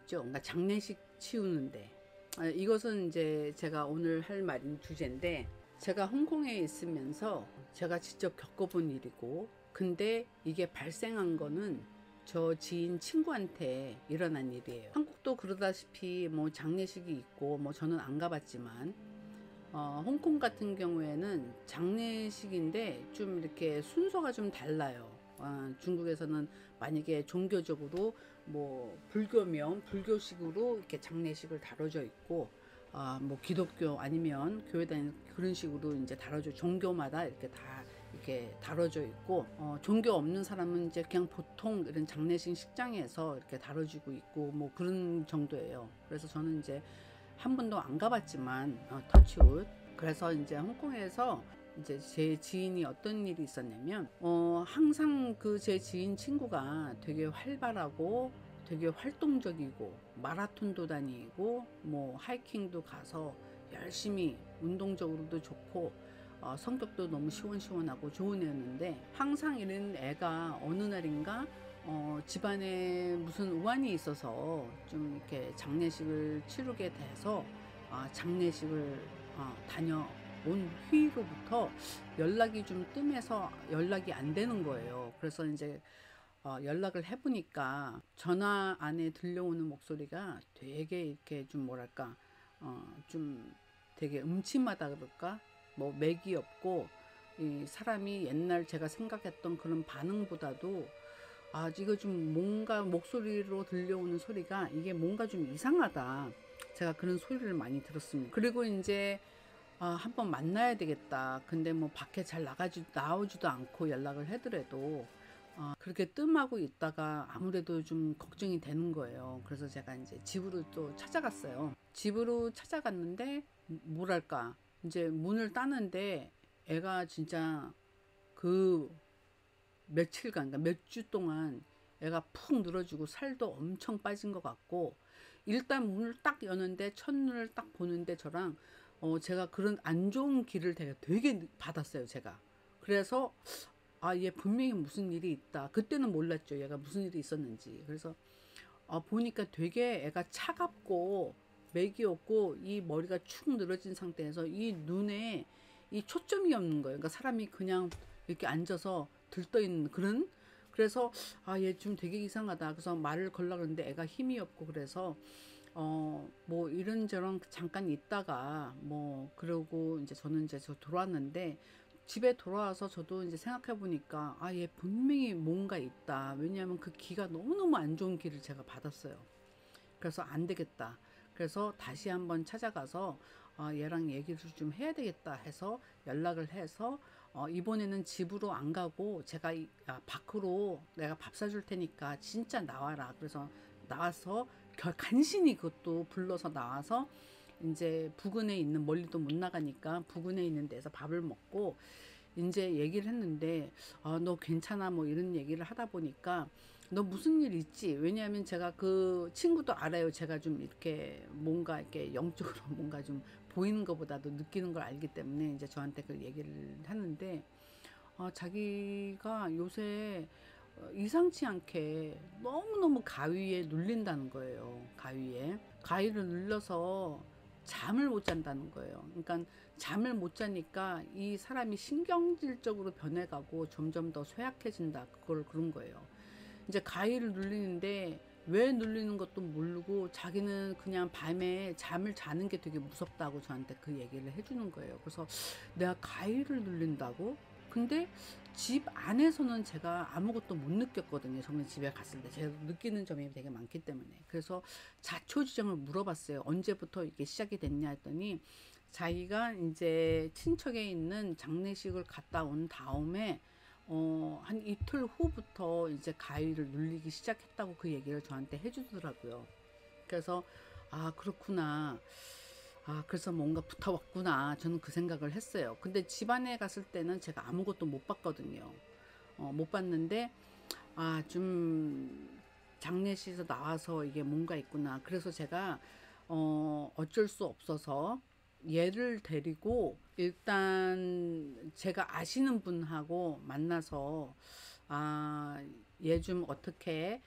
있죠. 그러니까 장례식 치우는데. 이것은 이제 제가 오늘 할 말인 주제인데, 제가 홍콩에 있으면서 제가 직접 겪어본 일이고, 근데 이게 발생한 거는 저 지인 친구한테 일어난 일이에요. 한국도 그러다시피 뭐 장례식이 있고, 뭐 저는 안 가봤지만 홍콩 같은 경우에는 장례식인데 좀 이렇게 순서가 좀 달라요. 중국에서는 만약에 종교적으로 뭐 불교면 불교식으로 이렇게 장례식을 다뤄져 있고, 뭐 기독교 아니면 교회 다니는 그런 식으로 이제 다뤄져, 종교마다 이렇게 다 이렇게 다뤄져 있고, 종교 없는 사람은 이제 그냥 보통 이런 장례식 식장에서 이렇게 다뤄지고 있고, 뭐 그런 정도예요. 그래서 저는 이제 한 번도 안 가봤지만, 터치웃. 그래서 이제 홍콩에서 이제 제 지인이 어떤 일이 있었냐면, 항상 그 제 지인 친구가 되게 활발하고 되게 활동적이고 마라톤도 다니고 뭐 하이킹도 가서 열심히 운동적으로도 좋고, 성격도 너무 시원시원하고 좋은 애였는데, 항상 이런 애가 어느 날인가 집안에 무슨 우환이 있어서 좀 이렇게 장례식을 치르게 돼서, 장례식을 다녀온 후로부터 연락이 좀 뜸해서 연락이 안 되는 거예요. 그래서 이제 연락을 해보니까 전화 안에 들려오는 목소리가 되게 이렇게 좀 뭐랄까, 좀 되게 음침하다 그럴까, 뭐 맥이 없고, 이 사람이 옛날 제가 생각했던 그런 반응보다도, 이거 좀 뭔가 목소리로 들려오는 소리가 이게 뭔가 좀 이상하다. 제가 그런 소리를 많이 들었습니다. 그리고 이제 한번 만나야 되겠다. 근데 뭐 밖에 잘 나오지도 않고 연락을 해더라도 그렇게 뜸하고 있다가 아무래도 좀 걱정이 되는 거예요. 그래서 제가 이제 집으로 또 찾아갔어요. 집으로 찾아갔는데 뭐랄까, 이제 문을 따는데 애가 진짜 그 며칠간, 그러니까 몇 주 동안 애가 푹 늘어지고 살도 엄청 빠진 것 같고, 일단 문을 딱 여는데 첫눈을 딱 보는데 저랑 제가 그런 안 좋은 기를 되게 받았어요, 제가. 그래서 얘 분명히 무슨 일이 있다. 그때는 몰랐죠, 얘가 무슨 일이 있었는지. 그래서 보니까 되게 애가 차갑고 맥이 없고 이 머리가 축 늘어진 상태에서 이 눈에 이 초점이 없는 거예요. 그러니까 사람이 그냥 이렇게 앉아서 들떠 있는 그런. 그래서 얘 좀 되게 이상하다. 그래서 말을 걸려고 그러는데 애가 힘이 없고, 그래서 뭐 이런저런 잠깐 있다가 뭐 그러고 이제 저는 이제 저 돌아왔는데, 집에 돌아와서 저도 이제 생각해 보니까 얘 분명히 뭔가 있다. 왜냐하면 그 기가 너무너무 안 좋은 기를 제가 받았어요. 그래서 안 되겠다. 그래서 다시 한번 찾아가서 얘랑 얘기를 좀 해야 되겠다 해서 연락을 해서, 이번에는 집으로 안 가고 제가 밖으로 내가 밥 사줄 테니까 진짜 나와라. 그래서 나와서 간신히 그것도 불러서 나와서 이제 부근에 있는, 멀리도 못 나가니까 부근에 있는 데서 밥을 먹고 이제 얘기를 했는데, 너 괜찮아? 뭐 이런 얘기를 하다 보니까, 너 무슨 일 있지? 왜냐하면 제가 그 친구도 알아요. 제가 좀 이렇게 뭔가 이렇게 영적으로 뭔가 좀 보이는 것보다도 느끼는 걸 알기 때문에 이제 저한테 그 얘기를 하는데, 자기가 요새 이상치 않게 너무너무 가위에 눌린다는 거예요. 가위를 눌려서 잠을 못 잔다는 거예요. 그러니까 잠을 못 자니까 이 사람이 신경질적으로 변해가고 점점 더 쇠약해진다. 그런 거예요. 이제 가위를 눌리는데 왜 눌리는 것도 모르고 자기는 그냥 밤에 잠을 자는 게 되게 무섭다고 저한테 그 얘기를 해주는 거예요. 그래서 내가 가위를 눌린다고? 근데 집 안에서는 제가 아무것도 못 느꼈거든요. 저는 집에 갔을 때 제가 느끼는 점이 되게 많기 때문에. 그래서 자초지종을 물어봤어요. 언제부터 이게 시작이 됐냐 했더니, 자기가 이제 친척에 있는 장례식을 갔다 온 다음에 한 이틀 후부터 이제 가위를 눌리기 시작했다고 그 얘기를 저한테 해주더라고요. 그래서 그렇구나. 그래서 뭔가 붙어왔구나. 저는 그 생각을 했어요. 근데 집안에 갔을 때는 제가 아무것도 못 봤거든요. 못 봤는데, 좀 장례식에서 나와서 이게 뭔가 있구나. 그래서 제가, 어쩔 수 없어서 얘를 데리고 일단 제가 아시는 분하고 만나서, 얘 좀 어떻게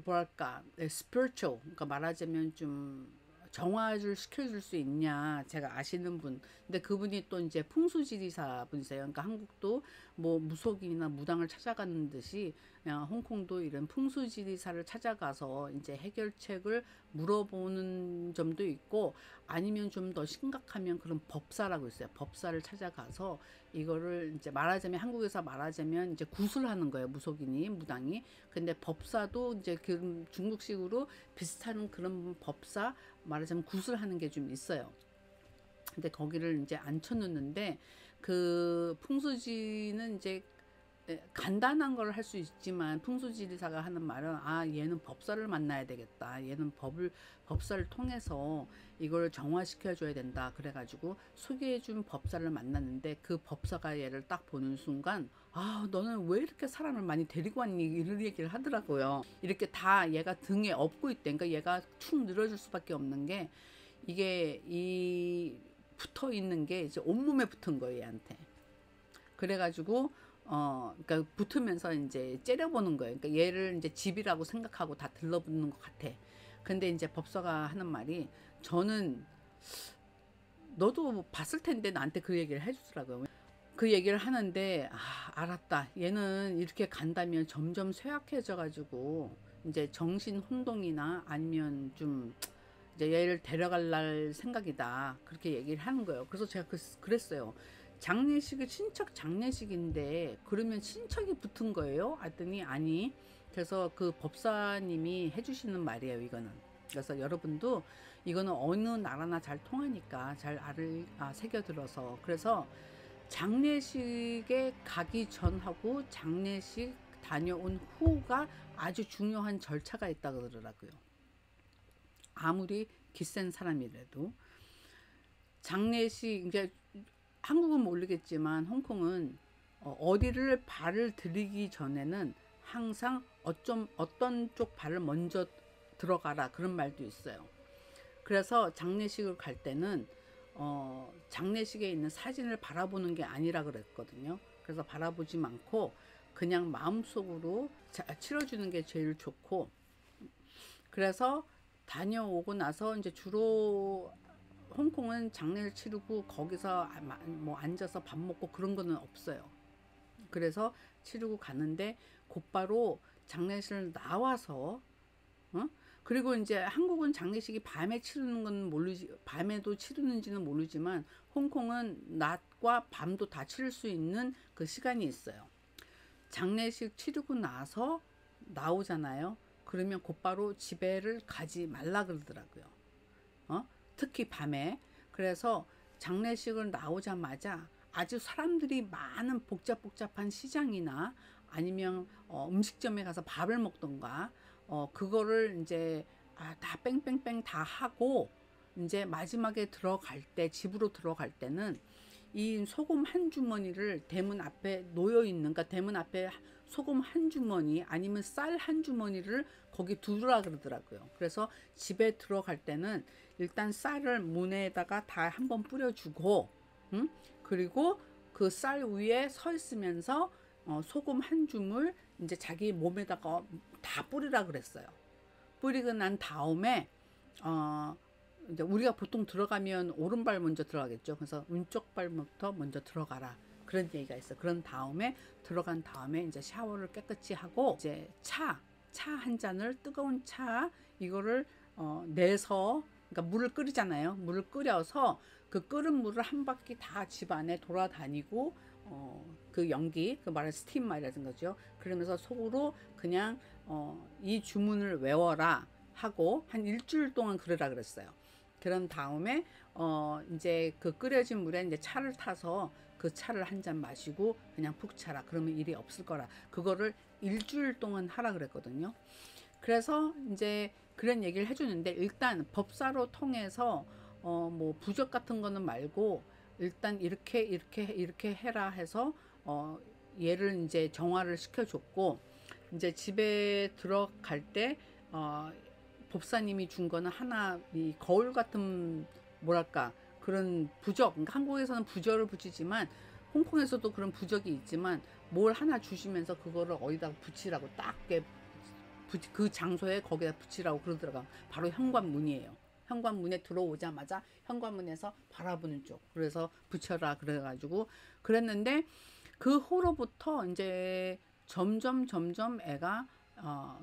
뭐랄까 spiritual, 그러니까 말하자면 좀 정화를 시켜줄 수 있냐, 제가 아시는 분. 근데 그분이 또 이제 풍수지리사 분이세요. 그러니까 한국도 뭐 무속인이나 무당을 찾아가는 듯이 그냥 홍콩도 이런 풍수지리사를 찾아가서 이제 해결책을 물어보는 점도 있고, 아니면 좀 더 심각하면 그런 법사라고 있어요. 법사를 찾아가서 이거를 이제 말하자면, 한국에서 말하자면 이제 구술하는 거예요. 무속인이, 무당이. 근데 법사도 이제 그 중국식으로 비슷한 그런 법사, 말하자면 구슬하는 게 좀 있어요. 근데 거기를 이제 앉혀놓는데, 그 풍수지는 이제 간단한 걸 할 수 있지만, 풍수지리사가 하는 말은, 아, 얘는 법사를 만나야 되겠다, 얘는 법사를 통해서 이걸 정화시켜 줘야 된다, 그래가지고 소개해준 법사를 만났는데, 그 법사가 얘를 딱 보는 순간, 아, 너는 왜 이렇게 사람을 많이 데리고 왔니, 이런 얘기를 하더라고요. 이렇게 다 얘가 등에 업고 있대. 그러니까 얘가 축 늘어질 수밖에 없는 게, 이게 이 붙어 있는 게 이제 온몸에 붙은 거예요, 얘한테. 그래가지고 그러니까 붙으면서 이제 째려보는 거예요. 그러니까 얘를 이제 집이라고 생각하고 다 들러붙는 것 같아. 근데 이제 법사가 하는 말이, 저는 너도 봤을 텐데 나한테 그 얘기를 해주더라고요. 그 얘기를 하는데, 아, 알았다. 얘는 이렇게 간다면 점점 쇠약해져 가지고 이제 정신 혼동이나 아니면 좀 이제 얘를 데려갈 생각이다, 그렇게 얘기를 하는 거예요. 그래서 제가 그랬어요. 장례식이 친척 장례식인데 그러면 친척이 붙은 거예요? 했더니 아니. 그래서 그 법사님이 해주시는 말이에요, 이거는. 그래서 여러분도 이거는 어느 나라나 잘 통하니까 잘 새겨들어서, 그래서 장례식에 가기 전하고 장례식 다녀온 후가 아주 중요한 절차가 있다고 그러더라고요. 아무리 기센 사람이라도. 장례식, 이제 한국은 모르겠지만 홍콩은 어디를 발을 들이기 전에는 항상 어떤 쪽 발을 먼저 들어가라, 그런 말도 있어요. 그래서 장례식을 갈 때는 장례식에 있는 사진을 바라보는 게 아니라 그랬거든요. 그래서 바라보지 않고 그냥 마음속으로 치러주는 게 제일 좋고, 그래서 다녀오고 나서 이제 주로 홍콩은 장례를 치르고 거기서 뭐 앉아서 밥 먹고 그런 거는 없어요. 그래서 치르고 가는데 곧바로 장례식을 나와서, 그리고 이제 한국은 장례식이 밤에 치르는 건 모르지, 밤에도 치르는지는 모르지만 홍콩은 낮과 밤도 다 치를 수 있는 그 시간이 있어요. 장례식 치르고 나서 나오잖아요. 그러면 곧바로 집에를 가지 말라 그러더라고요. 특히 밤에. 그래서 장례식을 나오자마자 아주 사람들이 많은 복잡한 시장이나 아니면 음식점에 가서 밥을 먹던가, 그거를 이제 다 뺑뺑뺑 다 하고 이제 마지막에 들어갈 때, 집으로 들어갈 때는 이 소금 한 주머니를 대문 앞에 놓여 있는, 그러니까 대문 앞에 소금 한 주머니 아니면 쌀 한 주머니를 거기 두라 그러더라고요. 그래서 집에 들어갈 때는 일단 쌀을 문에다가 다 한번 뿌려주고, 그리고 그 쌀 위에 서 있으면서 소금 한 줌을 이제 자기 몸에다가 다 뿌리라 그랬어요. 뿌리고 난 다음에 이제 우리가 보통 들어가면 오른발 먼저 들어가겠죠. 그래서 왼쪽 발부터 먼저 들어가라, 그런 얘기가 있어. 그런 다음에 들어간 다음에 이제 샤워를 깨끗이 하고 이제 차 한 잔을, 뜨거운 차 이거를 내서, 그러니까 물을 끓이잖아요. 물을 끓여서 그 끓은 물을 한 바퀴 다 집 안에 돌아다니고 그 연기, 그 말은 스팀 말이라는 거죠. 그러면서 속으로 그냥 이 주문을 외워라 하고 한 일주일 동안 그러라 그랬어요. 그런 다음에 이제 그 끓여진 물에 이제 차를 타서 그 차를 한 잔 마시고 그냥 푹 자라. 그러면 일이 없을 거라. 그거를 일주일 동안 하라 그랬거든요. 그래서 이제 그런 얘기를 해주는데, 일단 법사로 통해서 뭐 부적 같은 거는 말고 일단 이렇게 해라 해서 얘를 이제 정화를 시켜줬고, 이제 집에 들어갈 때 법사님이 준 거는 하나, 이 거울 같은, 뭐랄까, 그런 부적, 그러니까 한국에서는 부적을 붙이지만 홍콩에서도 그런 부적이 있지만 뭘 하나 주시면서 그거를 어디다 붙이라고 딱 그 장소에 거기다 붙이라고 그러더라고요. 바로 현관문이에요. 현관문에 들어오자마자 현관문에서 바라보는 쪽. 그래서 붙여라 그래가지고 그랬는데 그 후로부터 이제 점점 애가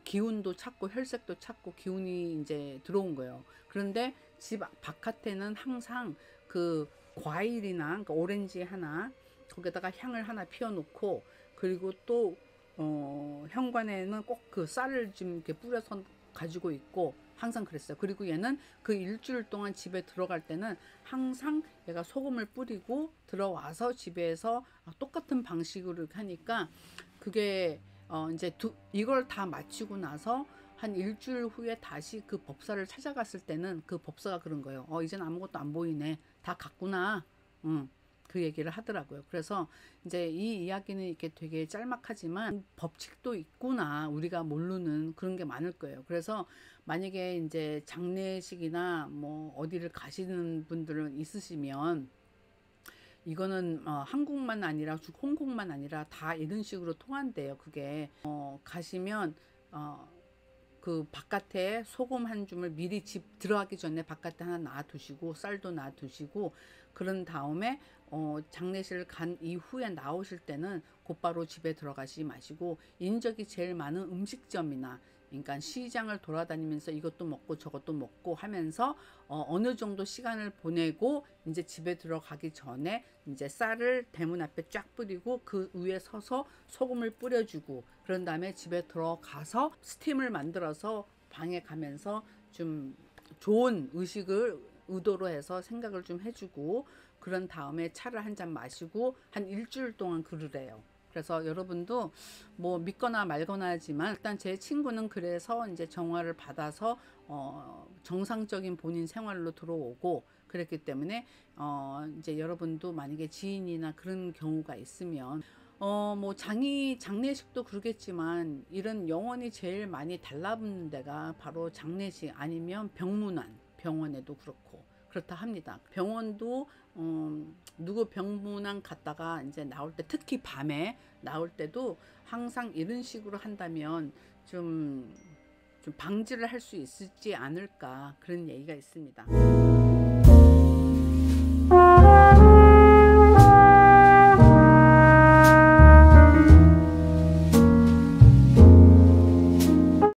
기운도 찾고 혈색도 찾고 기운이 이제 들어온 거예요. 그런데 집 바깥에는 항상 그 과일이나 그러니까 오렌지 하나 거기다가 향을 하나 피워놓고 그리고 또 현관에는 꼭 그 쌀을 좀 이렇게 뿌려서 가지고 있고 항상 그랬어요. 그리고 얘는 그 일주일 동안 집에 들어갈 때는 항상 얘가 소금을 뿌리고 들어와서 집에서 똑같은 방식으로 하니까 그게 이제 이걸 다 마치고 나서 한 일주일 후에 다시 그 법사를 찾아갔을 때는 그 법사가 그런 거예요. 이제는 아무것도 안 보이네. 다 갔구나. 그 얘기를 하더라고요. 그래서 이제 이 이야기는 이렇게 되게 짤막하지만 법칙도 있구나. 우리가 모르는 그런 게 많을 거예요. 그래서 만약에 이제 장례식이나 뭐 어디를 가시는 분들은 있으시면 이거는 한국만 아니라 홍콩만 아니라 다 이런 식으로 통한대요. 그게 가시면 그 바깥에 소금 한 줌을 미리 집 들어가기 전에 바깥에 하나 놔두시고 쌀도 놔두시고 그런 다음에 장례식을 간 이후에 나오실 때는 곧바로 집에 들어가시지 마시고 인적이 제일 많은 음식점이나 그러니까 시장을 돌아다니면서 이것도 먹고 저것도 먹고 하면서 어느 정도 시간을 보내고 이제 집에 들어가기 전에 이제 쌀을 대문 앞에 쫙 뿌리고 그 위에 서서 소금을 뿌려주고 그런 다음에 집에 들어가서 스팀을 만들어서 방에 가면서 좀 좋은 의식을 의도로 해서 생각을 좀 해주고 그런 다음에 차를 한 잔 마시고 한 일주일 동안 그러래요. 그래서 여러분도 뭐 믿거나 말거나 하지만 일단 제 친구는 그래서 이제 정화를 받아서 정상적인 본인 생활로 들어오고 그랬기 때문에 이제 여러분도 만약에 지인이나 그런 경우가 있으면 뭐 장례식도 그러겠지만 이런 영혼이 제일 많이 달라붙는 데가 바로 장례식 아니면 병문안 병원에도 그렇고 그렇다 합니다. 병원도 누구 병문안 갔다가 이제 나올 때 특히 밤에 나올 때도 항상 이런 식으로 한다면 좀 방지를 할 수 있지 않을까 그런 얘기가 있습니다.